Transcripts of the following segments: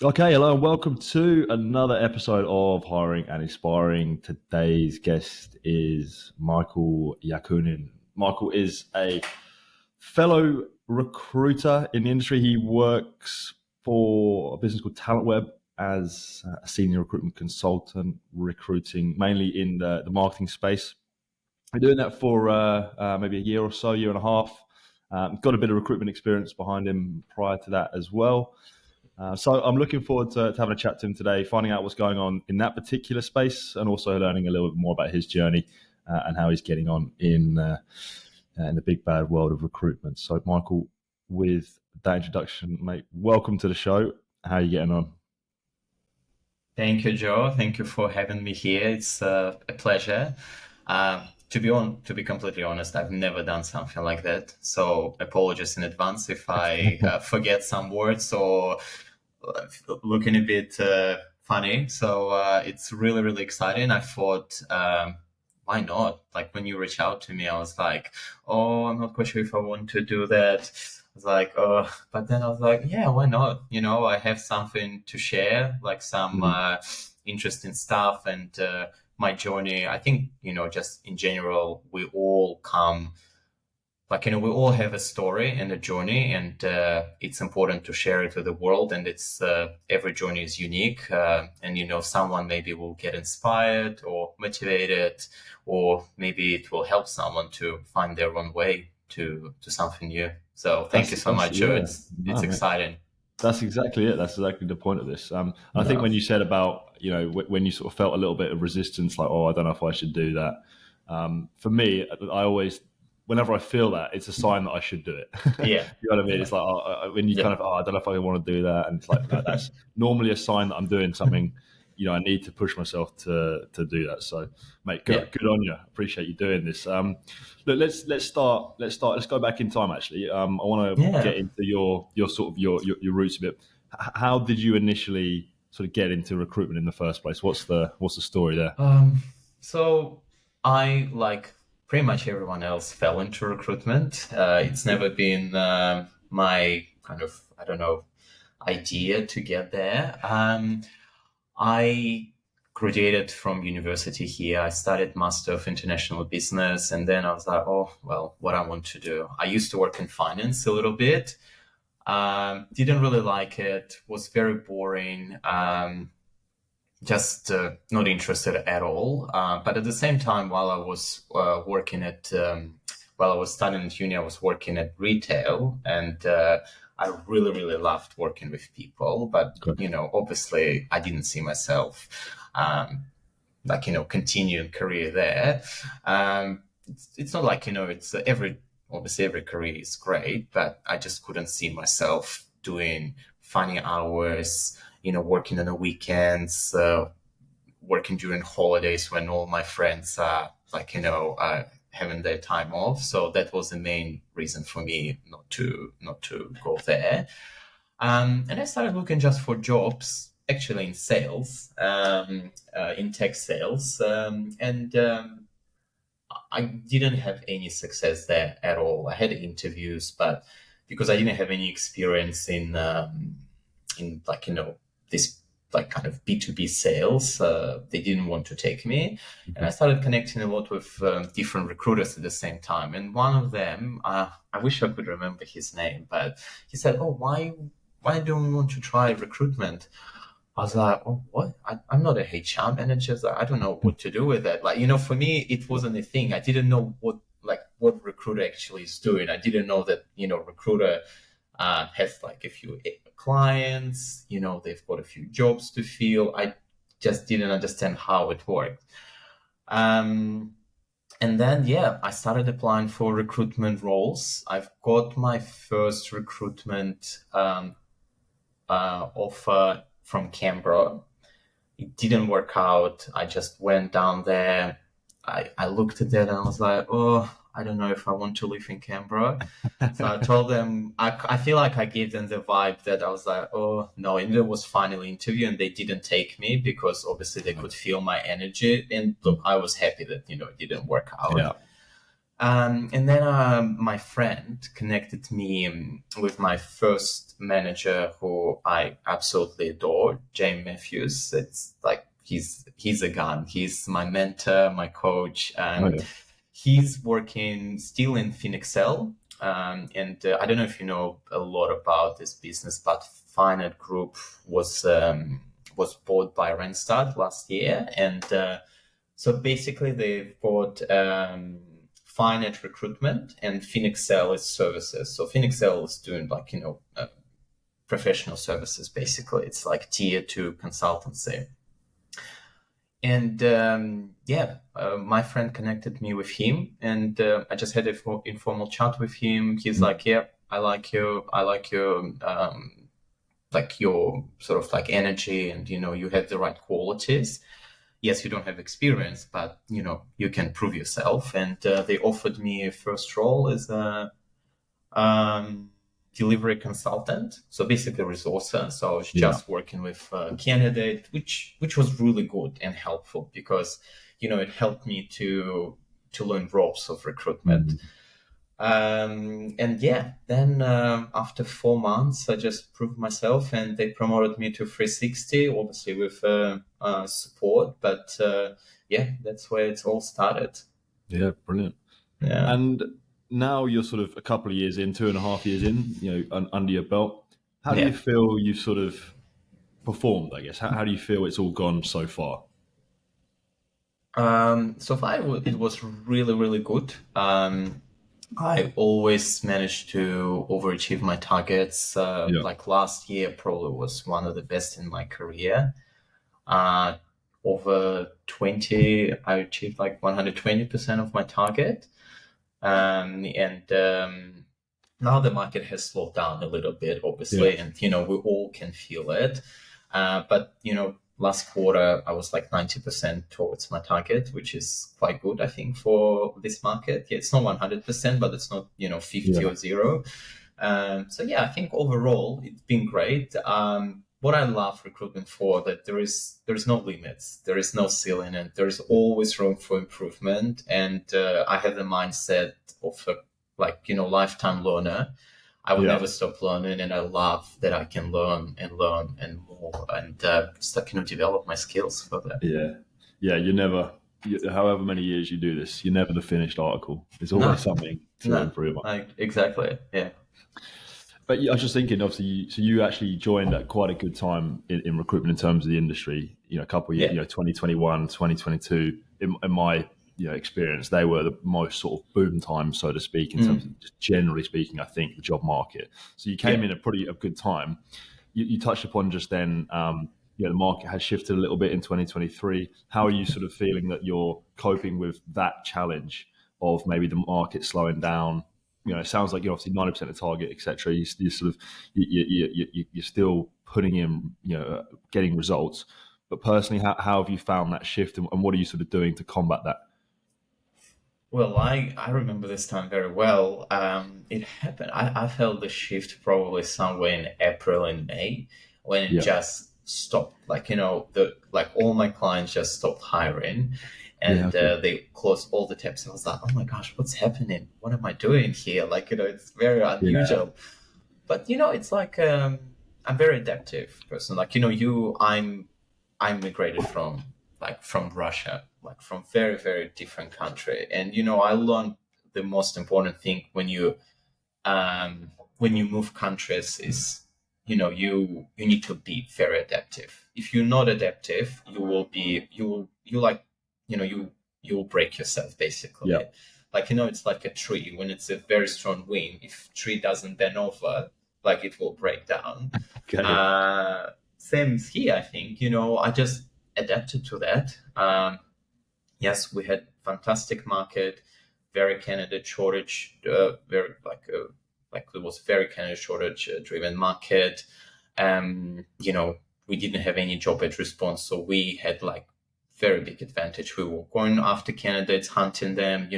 Okay, hello and welcome to another episode of Hiring and Inspiring. Today's guest is Michael Yakunin. Michael is a fellow recruiter in the industry. He works for a business called Talentweb as a senior recruitment consultant, recruiting mainly in the marketing space. Been doing that for maybe a year or so, year and a half. Got a bit of recruitment experience behind him prior to that as well. So I'm looking forward to having a chat to him today, finding out what's going on in that particular space, and also learning a little bit more about his journey and how he's getting on in the big bad world of recruitment. So, Michael, with that introduction, mate, welcome to the show. How are you getting on? Thank you, Joe. Thank you for having me here. It's a pleasure. To be completely honest, I've never done something like that. So apologies in advance if I forget some words or looking a bit funny. So it's really, really exciting. I thought, why not? Like when you reach out to me, I was like, oh, I'm not quite sure if I want to do that. I was like, oh, but then I was like, yeah, why not? I have something to share, like some Mm. interesting stuff and my journey. I think, just in general, we all come we all have a story and a journey, and it's important to share it with the world. And it's every journey is unique, and someone maybe will get inspired or motivated, or maybe it will help someone to find their own way to something new. So thank you so That's much, Joe. yeah, It's no, mate. exciting. That's exactly it. That's exactly the point of this. I think No. when you said about when you sort of felt a little bit of resistance, like I don't know if I should do that. For me, I always, whenever I feel that, it's a sign that I should do it. Yeah. You know what I mean? Yeah. It's like when you Yeah. kind of I don't know if I want to do that, and it's like no, that's normally a sign that I'm doing something. I need to push myself to do that. So, mate, Yeah. good on you. Appreciate you doing this. Look, let's go back in time. Actually, I want to Yeah. get into your sort of your roots a bit. How did you initially sort of get into recruitment in the first place? What's the story there? So I, like pretty much everyone else, fell into recruitment. It's never been my kind of, I don't know, idea to get there. I graduated from university here. I studied Master of International Business, and then I was like, oh, well, what I want to do. I used to work in finance a little bit. Didn't really like it. Was very boring. Just not interested at all. But at the same time, while I was while I was studying at uni, I was working at retail, and I really, really loved working with people. But Okay. obviously, I didn't see myself continuing career there. It's not like it's obviously every career is great, but I just couldn't see myself doing funny hours, working on the weekends, working during holidays when all my friends are having their time off. So that was the main reason for me not to go there. And I started looking just for jobs, actually in sales, in tech sales, and I didn't have any success there at all. I had interviews, but because I didn't have any experience in this like kind of B2B sales, they didn't want to take me. And I started connecting a lot with different recruiters at the same time. And one of them, I wish I could remember his name, but he said, "Oh, why don't you want to try recruitment?" I was like, "Oh, what? I'm not a HR manager. So I don't know what to do with that." For me, it wasn't a thing. I didn't know what recruiter actually is doing. I didn't know that, recruiter has like a few clients, they've got a few jobs to fill. I just didn't understand how it worked. Um, and then, yeah, I started applying for recruitment roles. I've got my first recruitment offer from Canberra. It didn't work out. I just went down there. I looked at that and I was like, oh, I don't know if I want to live in Canberra. So I told them, I feel like I gave them the vibe that I was like, oh, no. And it was final interview and they didn't take me because obviously they could feel my energy. And look, I was happy that, it didn't work out. Yeah. And then my friend connected me with my first manager, who I absolutely adore, James Matthews. It's like he's a gun. He's my mentor, my coach. Oh, yeah. He's working still in Finexcel. And I don't know if you know a lot about this business, but Finite Group was bought by Randstad last year, and so basically they bought Finite Recruitment and Finexcel is services. So Finexcel is doing like professional services. Basically, it's like tier 2 consultancy. And my friend connected me with him, and I just had an informal chat with him. He's like, "Yeah, I like you. I like your like your sort of like energy, and you have the right qualities. Yes, you don't have experience, but you can prove yourself." And they offered me a first role as a delivery consultant, so basically resourcer. So I was just working with a candidate, which was really good and helpful, because it helped me to learn ropes of recruitment. Then after 4 months, I just proved myself, and they promoted me to 360, obviously with support. But that's where it's all started. Yeah, brilliant. Yeah. And now you're sort of a couple of years in, 2.5 years in, under your belt. How do you feel you've sort of performed, I guess? How do you feel it's all gone so far? So far, it was really, really good. I always managed to overachieve my targets. Like last year, probably was one of the best in my career. Over 20, I achieved like 120% of my target. Now the market has slowed down a little bit, obviously, and we all can feel it. But last quarter I was like 90% towards my target, which is quite good, I think, for this market. Yeah, it's not 100%, but it's not 50 or 0. So I think overall it's been great. What I love recruitment for, that there is no limits, there is no ceiling, and there is always room for improvement. And I have the mindset of a lifetime learner. I will never stop learning, and I love that I can learn and more, and develop my skills further. You never, however many years you do this, you're never the finished article. There's always something to improve on. Exactly, yeah. But I was just thinking, obviously, so you actually joined at quite a good time in recruitment in terms of the industry. A couple of years, 2021, 2022. In my experience, they were the most sort of boom time, so to speak, in terms of just generally speaking, I think, the job market. So you came in a good time. You touched upon just then, the market has shifted a little bit in 2023. How are you sort of feeling that you're coping with that challenge of maybe the market slowing down? It sounds like you're obviously 90% of target, etc. You're sort of you're still putting in, getting results. But personally, how have you found that shift, and what are you sort of doing to combat that? Well, I remember this time very well. It happened. I felt the shift probably somewhere in April and May, when it just stopped. All my clients just stopped hiring, and they closed all the tabs. I was like, oh my gosh, what's happening? What am I doing here? It's very unusual. But it's like I'm a very adaptive person. I migrated from Russia, from very, very different country. And, I learned the most important thing when you move countries is, you need to be very adaptive. If you're not adaptive, you'll break yourself, basically. It's like a tree. When it's a very strong wind, if tree doesn't bend over, it will break down. Same here, I think. I just adapted to that. Yes, we had fantastic market, very candidate shortage, there was very candidate shortage driven market. We didn't have any job ad response, so we had very big advantage. We were going after candidates, hunting them.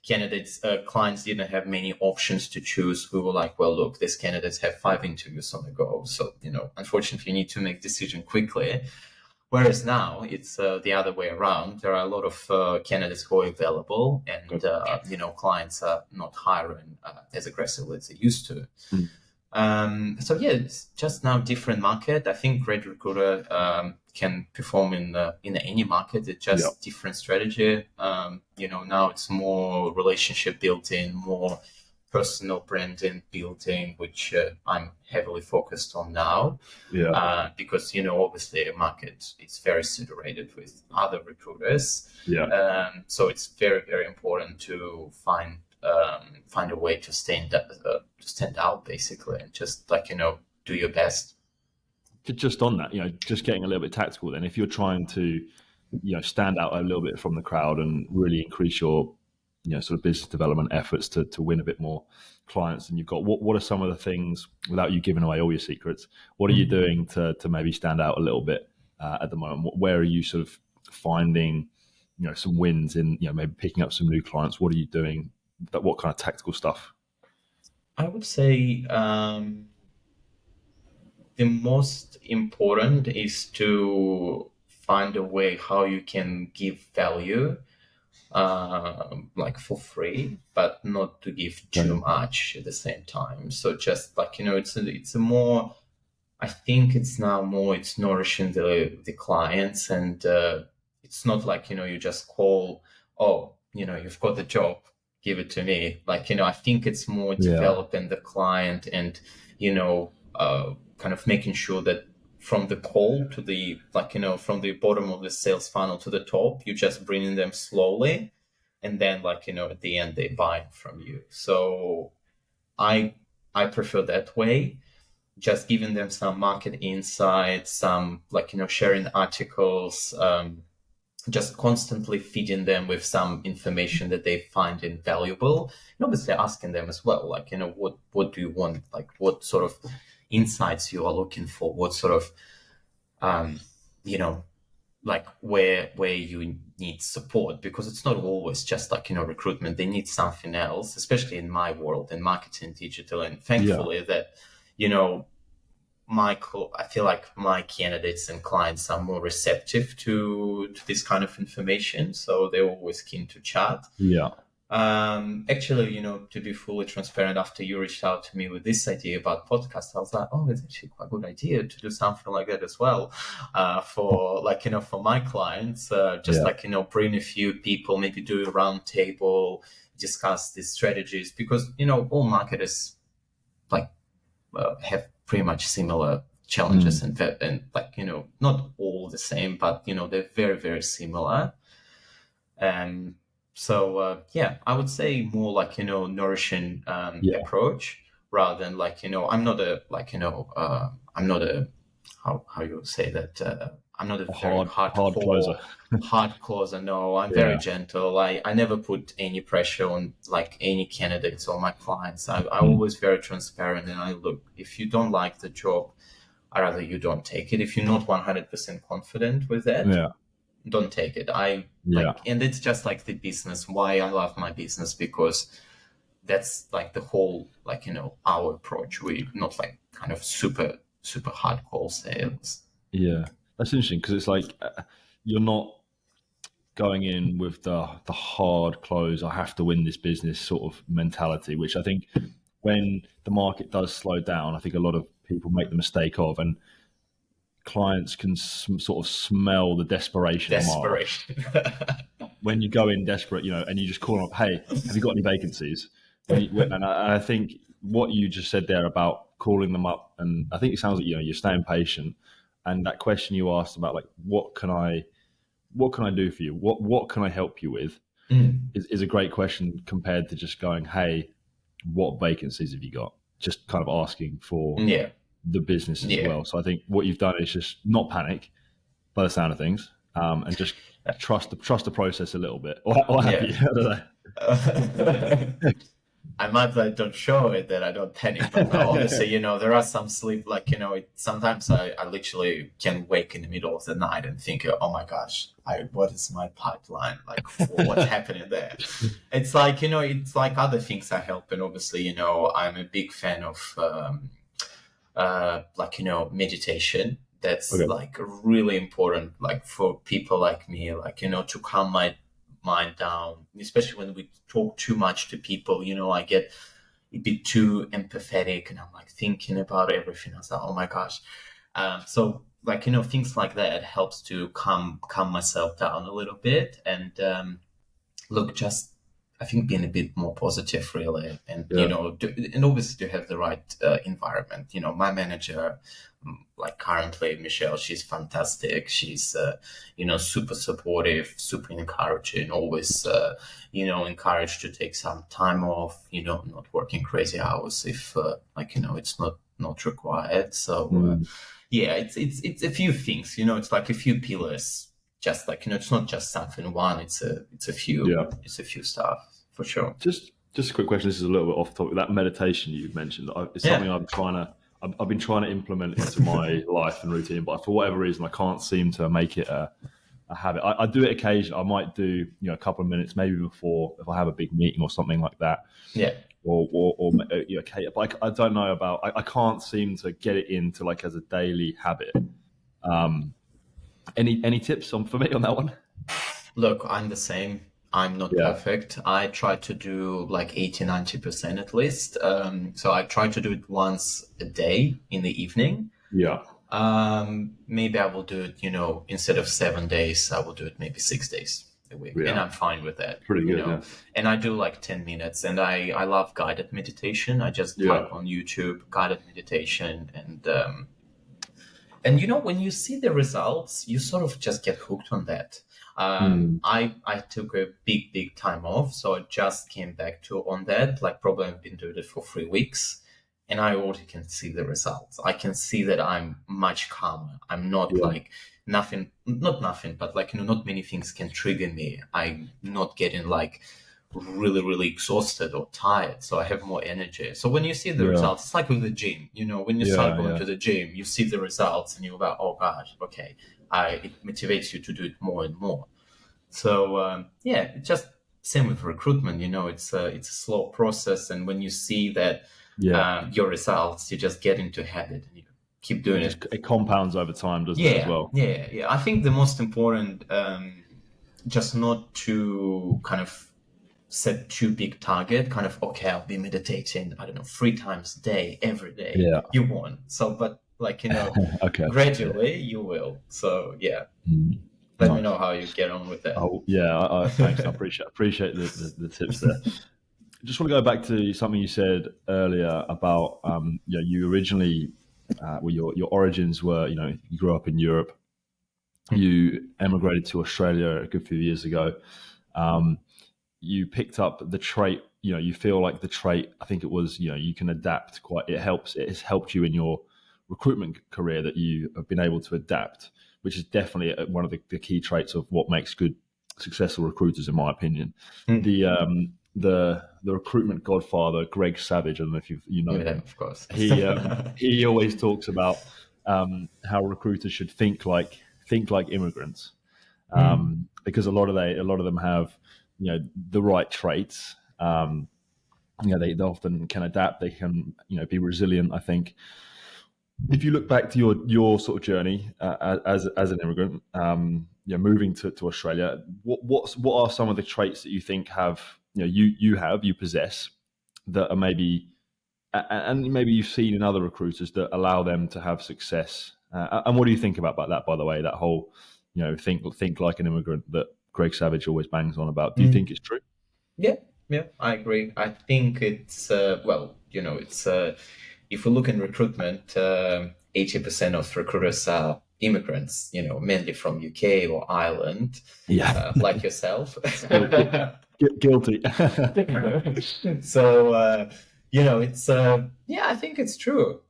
Candidates, clients didn't have many options to choose. We were like, well, look, these candidates have 5 interviews on the go, so unfortunately, you need to make decision quickly. Whereas now it's the other way around. There are a lot of candidates who are available, and clients are not hiring as aggressively as they used to. So yeah, it's just now different market. I think Great Recruiter can perform in any market. It's just different strategy. Now it's more relationship building, more personal branding building, which I'm heavily focused on now. Because obviously the market is very saturated with other recruiters. So it's very, very important to find a way to stand out basically, and just do your best. Just on that, just getting a little bit tactical. Then, if you're trying to, stand out a little bit from the crowd and really increase your, sort of business development efforts to win a bit more clients than you've got, what are some of the things, without you giving away all your secrets, what are you doing to maybe stand out a little bit at the moment? Where are you sort of finding, some wins in, maybe picking up some new clients? What are you doing? What kind of tactical stuff? I would say the most important is to find a way how you can give value for free, but not to give too much at the same time. So just it's a more, I think it's now more, it's nourishing the clients, and it's not like, you just call, you've got the job, give it to me. I think it's more developing the client and, kind of making sure that from the call to the, from the bottom of the sales funnel to the top, you're just bringing them slowly. And then at the end, they buy from you. So I prefer that way. Just giving them some market insights, some sharing articles, just constantly feeding them with some information that they find invaluable, and obviously asking them as well, what do you want? What sort of insights you are looking for? What sort of, where you need support, because it's not always just recruitment. They need something else, especially in my world, in marketing, digital, and thankfully that, I feel like my candidates and clients are more receptive to this kind of information, so they're always keen to chat. Actually, to be fully transparent, after you reached out to me with this idea about podcast, I was like, oh, it's actually quite a good idea to do something like that as well, for for my clients, bring a few people, maybe do a round table, discuss these strategies, because all marketers have pretty much similar challenges and not all the same, but they're very, very similar. So I would say more nourishing approach, rather than I'm not a I'm not a how you say that I'm not a very hard closer. Hard closer. No, I'm very gentle. I never put any pressure on any candidates or my clients. I'm always very transparent, and I look, if you don't like the job, I rather you don't take it. If you're not 100% confident with that, don't take it. And it's just the business. Why I love my business, because that's the whole our approach. We're not kind of super hardcore sales. Yeah, that's interesting, because it's you're not going in with the hard close, I have to win this business sort of mentality, which I think when the market does slow down, I think a lot of people make the mistake of, and clients can sort of smell the desperation. When you go in desperate, and you just call them up, hey, have you got any vacancies? And I think what you just said there about calling them up, and I think it sounds like you're staying patient, and that question you asked about what can I do for you, what can I help you with, is a great question, compared to just going, hey, what vacancies have you got? Just kind of asking for the business as well. So I think what you've done is just not panic by the sound of things, and just trust the process a little bit, or have you? I don't know. I might don't show it that I don't panic, but obviously, there are some sleep, sometimes I literally can wake in the middle of the night and think, oh my gosh, what is my pipeline? What's happening there? It's it's other things I help. And obviously, I'm a big fan of, meditation, That's Okay. like really important, like for people like me, like, to calm my mind down, especially when we talk too much to people, I get a bit too empathetic and I'm like thinking about everything. I was like, oh my gosh. So like, things like that helps to calm myself down a little bit. And look, just I think being a bit more positive, really, and Yeah. and obviously to have the right environment. My manager, like currently Michelle, she's fantastic. She's super supportive, super encouraging, always encouraged to take some time off. Not working crazy hours if it's not required. So Mm. yeah, it's a few things. It's like a few pillars, just like it's not just something one, Yeah. it's a few stuff for sure. Just a quick question. This is a little bit off topic. That meditation you mentioned, it's Yeah. something I've been trying to implement into my life and routine, but for whatever reason, I can't seem to make it a habit. I do it occasionally. I might do, a couple of minutes, maybe before if I have a big meeting or something like that, Yeah. or but I don't know about. I can't seem to get it into like as a daily habit. Um, any tips for me on that one? Look, I'm the same. I'm not Yeah, perfect. I try to do like 80-90% at least. So I try to do it once a day in the evening. yeah, Maybe I will do it, instead of 7 days, I will do it maybe 6 days a week. And yeah. I'm fine with that, Pretty good. Yeah, And I do like 10 minutes, and I love guided meditation. I just yeah, type on YouTube guided meditation, and when you see the results, you sort of just get hooked on that. mm, I took a big time off, so I just came back to on that. Like probably I've been doing it for 3 weeks, and I already can see the results. I can see that I'm much calmer. I'm not yeah. like nothing, not nothing, but like not many things can trigger me. I'm not getting like really exhausted or tired, so I have more energy. So when you see the Yeah, results, it's like with the gym. When you start yeah, going yeah. to the gym, you see the results and you're like, oh gosh, okay. It motivates you to do it more and more. So yeah, it's just same with recruitment. It's a slow process, and when you see that Yeah. your results, you just get into habit and you keep doing it. It compounds over time, doesn't it, as Yeah, well? yeah, yeah. I think the most important, just not to kind of set too big target, kind of, okay, I'll be meditating, I don't know, 3 times a day, every day. Yeah. You won't. So, but like, Okay. Yeah. gradually you will. So yeah, Mm. let me Nice. know how you get on with that. Oh, yeah. Thanks. I appreciate the tips there. Just want to go back to something you said earlier about you originally, well, your origins were, you grew up in Europe, you emigrated to Australia a good few years ago. Um, you picked up the trait, you feel like the trait, I think it was, you can adapt quite, it has helped you in your recruitment career that you have been able to adapt, which is definitely one of the key traits of what makes good, successful recruiters, in my opinion. Mm. The recruitment godfather, Greg Savage, I don't know if you know Yeah, him. of course. He always talks about how recruiters should think like immigrants, Mm. because a lot of them have the right traits. They often can adapt. They can be resilient. I think if you look back to your sort of journey as an immigrant, moving to Australia, what are some of the traits that you think have you possess that are maybe and maybe you've seen in other recruiters that allow them to have success? And what do you think about that? By the way, that whole think like an immigrant that Greg Savage always bangs on about. Do you Mm. think it's true? Yeah, yeah, I agree. I think it's well, it's if we look in recruitment, 80% of recruiters are immigrants, mainly from UK or Ireland, Yeah, like yourself. guilty. So it's yeah, I think it's true,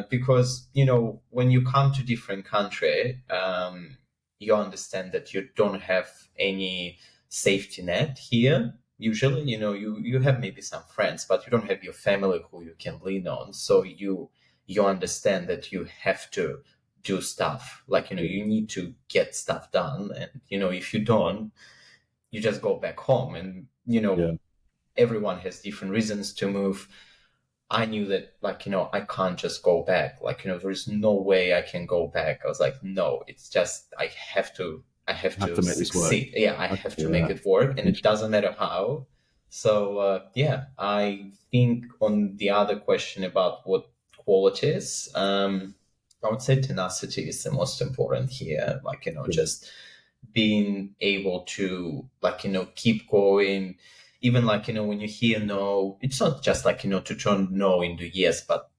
because when you come to different country, you understand that you don't have any safety net here. Usually, you have maybe some friends, but you don't have your family who you can lean on. So you understand that you have to do stuff, like you need to get stuff done, and if you don't, you just go back home. And Yeah, everyone has different reasons to move. I knew that, like, I can't just go back. Like, there is no way I can go back. I was like, no, it's just, I have Have to to make this work. succeed. Yeah, I Okay, have to make yeah. it work, and it doesn't matter how. So, yeah, I think on the other question about what qualities, I would say tenacity is the most important here. Like, just being able to, like, keep going, even, like, when you hear no, it's not just like, to turn no into yes, but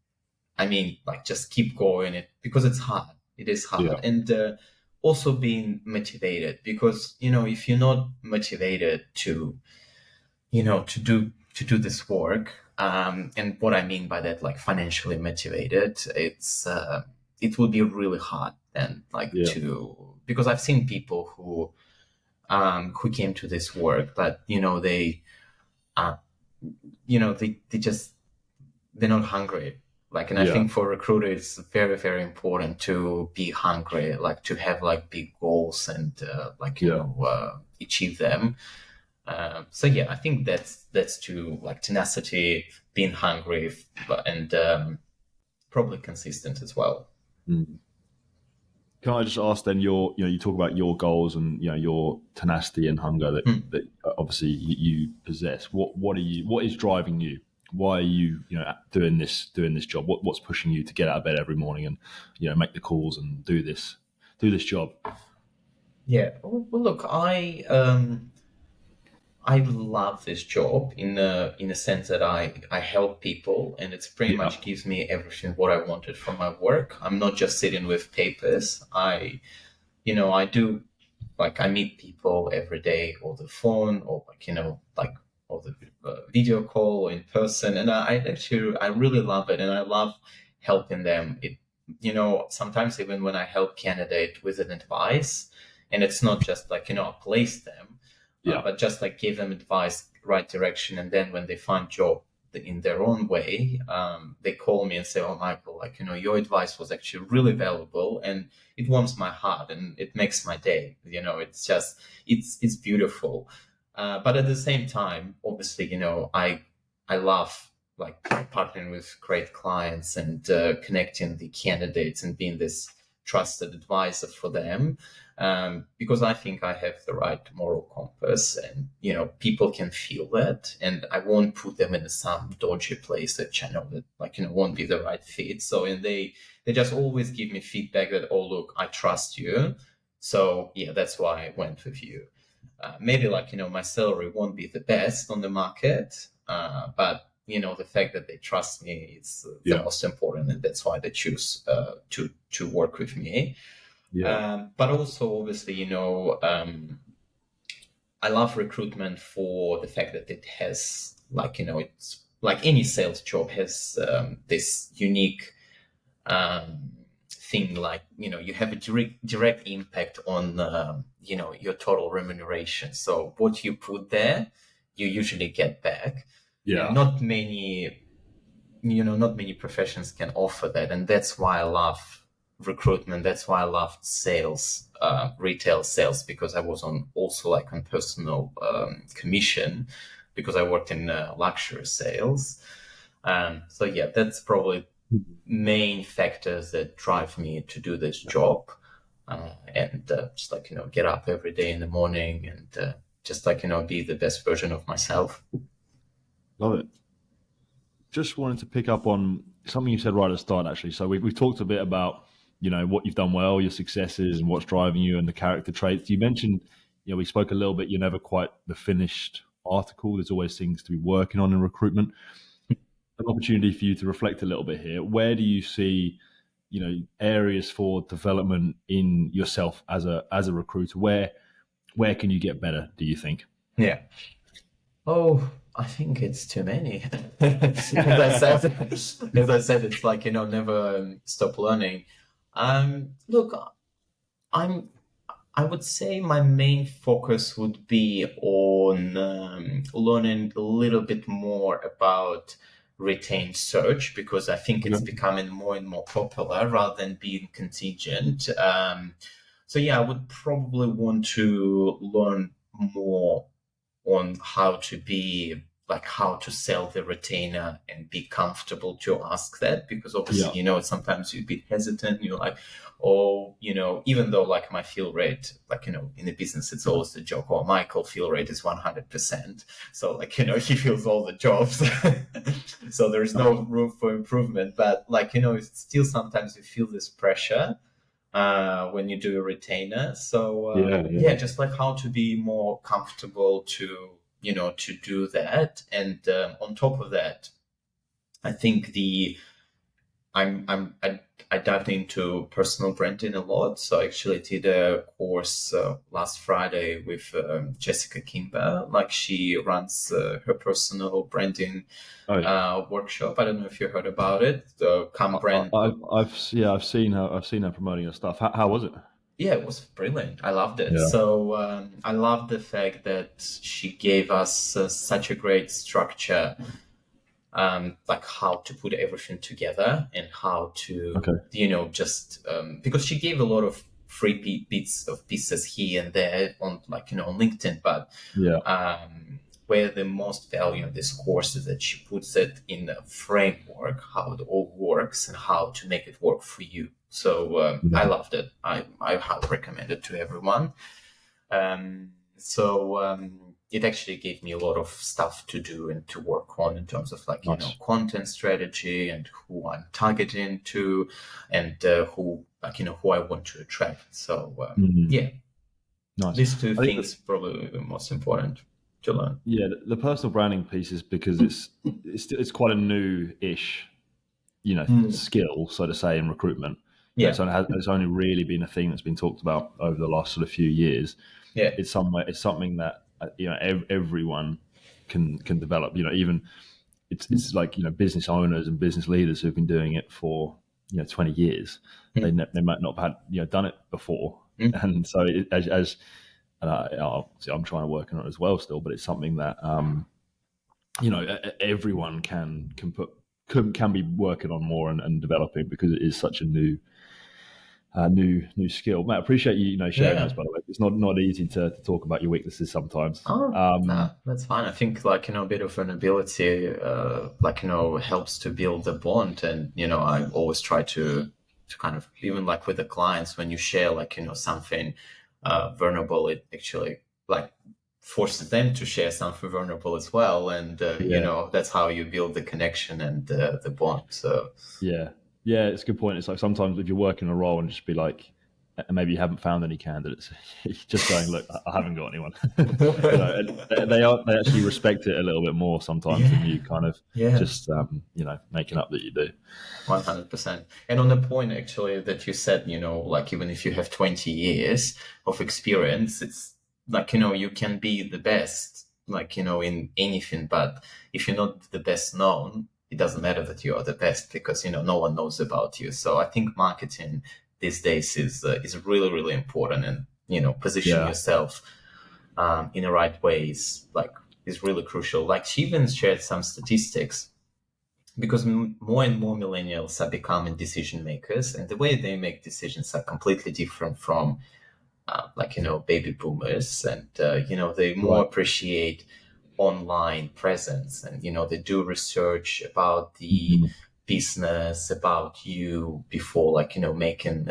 I mean, like, just keep going because it's hard. It is Yeah, hard. And also being motivated, because, if you're not motivated to, to do this work, and what I mean by that, like, financially motivated, it will be really hard then, like, yeah, to, because I've seen people who came to this work, but, uh, they just, they're not hungry. Like, and I yeah, think for recruiters, it's very, very important to be hungry, like, to have, like, big goals and, like, yeah. achieve them. So yeah, I think that's to, like, tenacity, being hungry, and probably consistent as well. Mm. Can I just ask then, you talk about your goals and your tenacity and hunger Hmm. that obviously you possess. What is driving you? Why are you doing this job? What's pushing you to get out of bed every morning and make the calls and do this job? Yeah. Well, look, I love this job in a sense that I help people, and it's pretty Yeah, much gives me everything what I wanted from my work. I'm not just sitting with papers. I do, like, I meet people every day or the phone, or, like, like, or the video call or in person, and I really love it, and I love helping them. Sometimes even when I help candidate with an advice, and it's not just like, place them, yeah, but just, like, give them advice, right direction, and then when they find job in their own way, they call me and say, "Oh, Michael, like, your advice was actually really valuable, and it warms my heart and it makes my day." It's just, it's beautiful. But at the same time, obviously, I love, like, partnering with great clients and connecting the candidates and being this trusted advisor for them, because I think I have the right moral compass, and people can feel that, and I won't put them in some dodgy place that I know that, like, won't be the right fit. So, and they just always give me feedback that, "Oh, look, I trust you, so yeah, that's why I went with you." Maybe, like, my salary won't be the best on the market, but the fact that they trust me is the yeah, most important, and that's why they choose to work with me. yeah, But also, obviously, I love recruitment for the fact that it has, like, it's like any sales job has this unique thing, like, you have a direct impact on your total remuneration. So what you put there, you usually get back, and yeah, not many professions can offer that, and that's why I love recruitment. That's why I loved sales, retail sales, because I was also, like, on personal commission, because I worked in luxury sales. So yeah, that's probably main factors that drive me to do this job, and just, like, get up every day in the morning and just, like, be the best version of myself. love it. Just wanted to pick up on something you said right at the start, actually. So we've talked a bit about, what you've done well, your successes, and what's driving you, and the character traits. You mentioned, we spoke a little bit. You're never quite the finished article. There's always things to be working on in recruitment. An opportunity for you to reflect a little bit here. Where do you see, areas for development in yourself as a recruiter? Where can you get better? Do you think? Yeah. Oh, I think it's too many. As I said, it's like, never stop learning. Look, I'm. I would say my main focus would be on learning a little bit more about retained search, because I think it's Okay. becoming more and more popular rather than being contingent. So yeah, I would probably want to learn more on how to be like how to sell the retainer and be comfortable to ask that, because obviously, Yeah. sometimes you're a bit hesitant. You're like, oh, even though like my fill rate, like, in the business, it's always the joke, oh, Michael fill rate is 100%. So like, he fills all the jobs. So there's no room for improvement. But like, it's still sometimes you feel this pressure when you do a retainer. So Yeah. just like how to be more comfortable to to do that. And on top of that, I think I dived into personal branding a lot. So I actually did a course last Friday with Jessica Kimber. Like, she runs her personal branding Oh, yeah. workshop. I don't know if you heard about it. Come Brand. I've seen her. I've seen her promoting her stuff. How was it? Yeah, it was brilliant. I loved it. Yeah. So I love the fact that she gave us such a great structure, like how to put everything together and how to, Okay. just because she gave a lot of free bits of pieces here and there on, like, on LinkedIn, but Yeah. where the most value in this course is that she puts it in a framework, how it all works and how to make it work for you. So I Yeah. loved it. I highly recommend it to everyone. So it actually gave me a lot of stuff to do and to work on in terms of, like, Nice. content strategy and who I'm targeting to, and who, like, who I want to attract. So Mhm. yeah, Nice. these two I think that, things probably the most important to learn. yeah, the personal branding piece is because it's quite a new-ish, skill, so to say, in recruitment. Yeah, It's only really been a thing that's been talked about over the last sort of few years. yeah, It's something that everyone can develop. Even it's like business owners and business leaders who've been doing it for 20 years. They might not have had done it before, Mm. and so as obviously I'm trying to work on it as well still, but it's something that everyone can be working on more and developing, because it is such a new skill. Matt, I appreciate you sharing those, Yeah. by the way. It's not easy to talk about your weaknesses sometimes. Oh, no, that's fine. I think, like, a bit of vulnerability, like, helps to build a bond. And, I always try to kind of, even like with the clients, when you share, like, something vulnerable, it actually, like, forces them to share something vulnerable as well. And, Yeah. that's how you build the connection and the bond. So, Yeah, yeah, it's a good point. It's like sometimes if you're working a role and just be like, and maybe you haven't found any candidates, you're just going, look, I haven't got anyone. And they actually respect it a little bit more sometimes than yeah, you kind of yeah. just making up that you do. 100%. And on the point actually that you said, like, even if you have 20 years of experience, it's like, you can be the best, like, in anything, but if you're not the best known, it doesn't matter that you are the best, because, no one knows about you. So I think marketing these days is really, really important. And, position Yeah, yourself in the right ways, like, is really crucial. Like, she even shared some statistics, because more and more millennials are becoming decision makers, and the way they make decisions are completely different from like, baby boomers. And they more right. appreciate online presence, and they do research about the Mhm. business, about you, before, like, making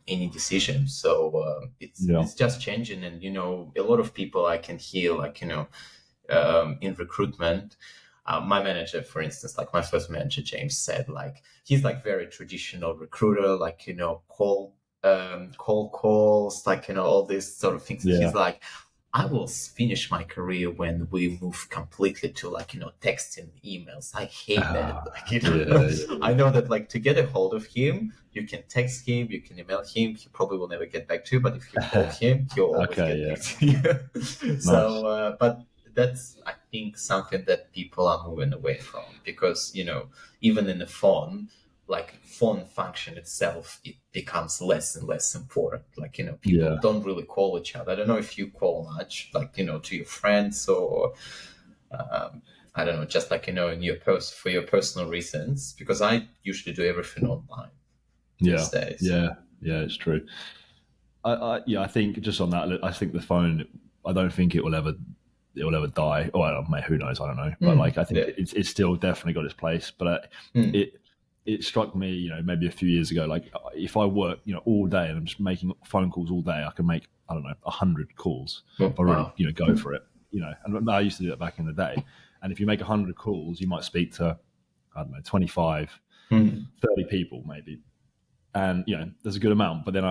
any decision. So Yeah, it's just changing. And a lot of people I can hear, like, in recruitment. My manager, for instance, like my first manager, James, said, like, he's like very traditional recruiter, like, cold calls, like, all these sort of things. And he's yeah, like, I will finish my career when we move completely to, like, texting, emails. I hate that. Like, yeah, yeah. I know that, like, to get a hold of him, you can text him, you can email him. He probably will never get back to you, but if you call him, he'll always Okay, get yeah, back to you. nice. So, but that's, I think, something that people are moving away from, because, even in the phone, like, phone function itself, it becomes less and less important. Like, people Yeah, don't really call each other. I don't know if you call much, like, to your friends, or I don't know, just like, in your for your personal reasons, because I usually do everything online yeah, these days. yeah, yeah. It's true. I think just on that, I think the phone. I don't think it will ever. it'll ever die. Or who knows? I don't know. But Mm, like, I think yeah. it's still definitely got its place. But Mm, it struck me, maybe a few years ago, like if I work, all day and I'm just making phone calls all day, I can make, I don't know, 100 calls oh, if I really, wow. go for it, and I used to do that back in the day. And if you make 100 calls, you might speak to, I don't know, 25, Mm, 30 people maybe. And, there's a good amount, but then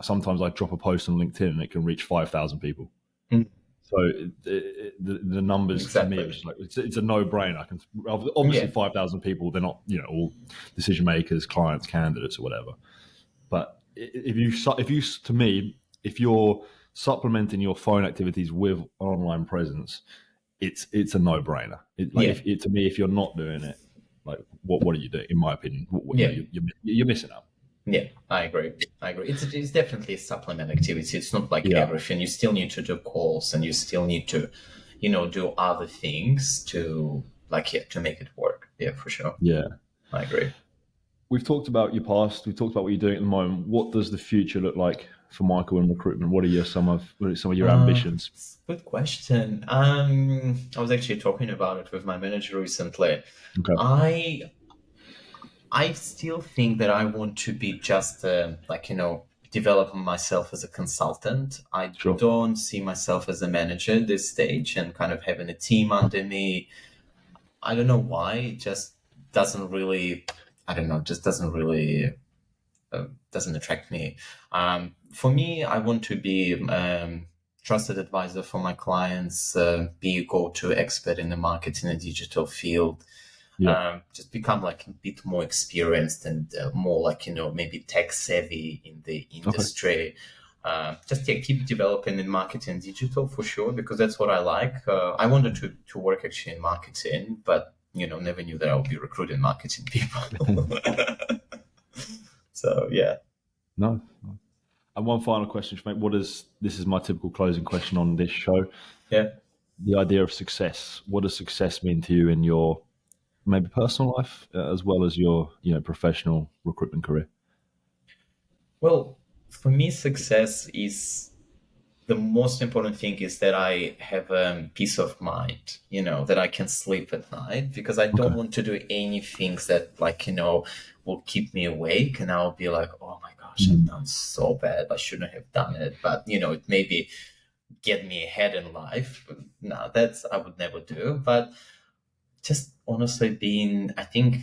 sometimes I drop a post on LinkedIn and it can reach 5,000 people. mm, So the numbers to me, it was exactly. just like it's a no brainer. I can obviously Yeah. 5,000 people. They're not all decision makers, clients, candidates, or whatever. But to me, if you're supplementing your phone activities with online presence, it's a no brainer. Yeah. To me, if you're not doing it, like what are you doing? In my opinion, Yeah. you're missing out. Yeah, I agree. I agree. It's definitely a supplement activity. It's not like Yeah, everything. You still need to do calls, and you still need to, do other things to to make it work. Yeah, for sure. yeah. I agree. We've talked about your past. We've talked about what you're doing at the moment. What does the future look like for Michael in recruitment? What are some of your ambitions? It's a good question. I was actually talking about it with my manager recently. Okay, I I still think that I want to be just developing myself as a consultant. I sure. don't see myself as a manager at this stage and kind of having a team under me. I don't know why. It just doesn't really. I don't know. Just doesn't really doesn't attract me. For me, I want to be trusted advisor for my clients, be a go-to expert in the marketing and digital field, Yeah. just become like a bit more experienced and more like, maybe tech savvy in the Okay. industry. Just keep developing in marketing and digital for sure, because that's what I like. I wanted to work actually in marketing, but, never knew that I would be recruiting marketing people. So, yeah. No. And one final question, mate. This is my typical closing question on this show. Yeah. The idea of success. What does success mean to you in your maybe personal life as well as your professional recruitment career? Well, for me, success is the most important thing is that I have peace of mind, that I can sleep at night, because I don't Okay. want to do any things that will keep me awake, and I'll be like, oh my gosh, I've done so bad. I shouldn't have done it. But, it maybe get me ahead in life. No, that's, I would never do. But just honestly I think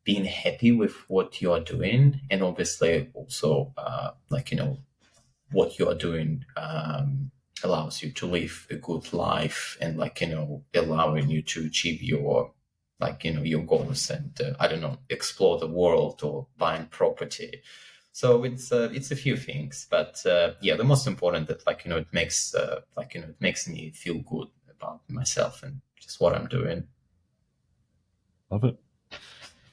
being happy with what you are doing, and obviously also what you are doing allows you to live a good life, and allowing you to achieve your your goals, and I don't know, explore the world or buying property. So it's a few things, but yeah, the most important that it makes me feel good about myself and just what I'm doing. Love it.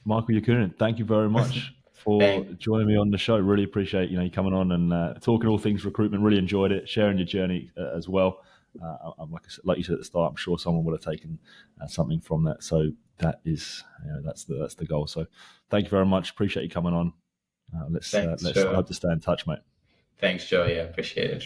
Michael Yakunin, thank you very much for Thank joining me on the show. Really appreciate you coming on and talking all things recruitment. Really enjoyed it, sharing your journey as well. I'm like you said at the start, I'm sure someone would have taken something from that. So that is that's the goal. So thank you very much. Appreciate you coming on. Thanks, Let's I Joe. hope to stay in touch, mate. Thanks, Joe. Yeah, appreciate it.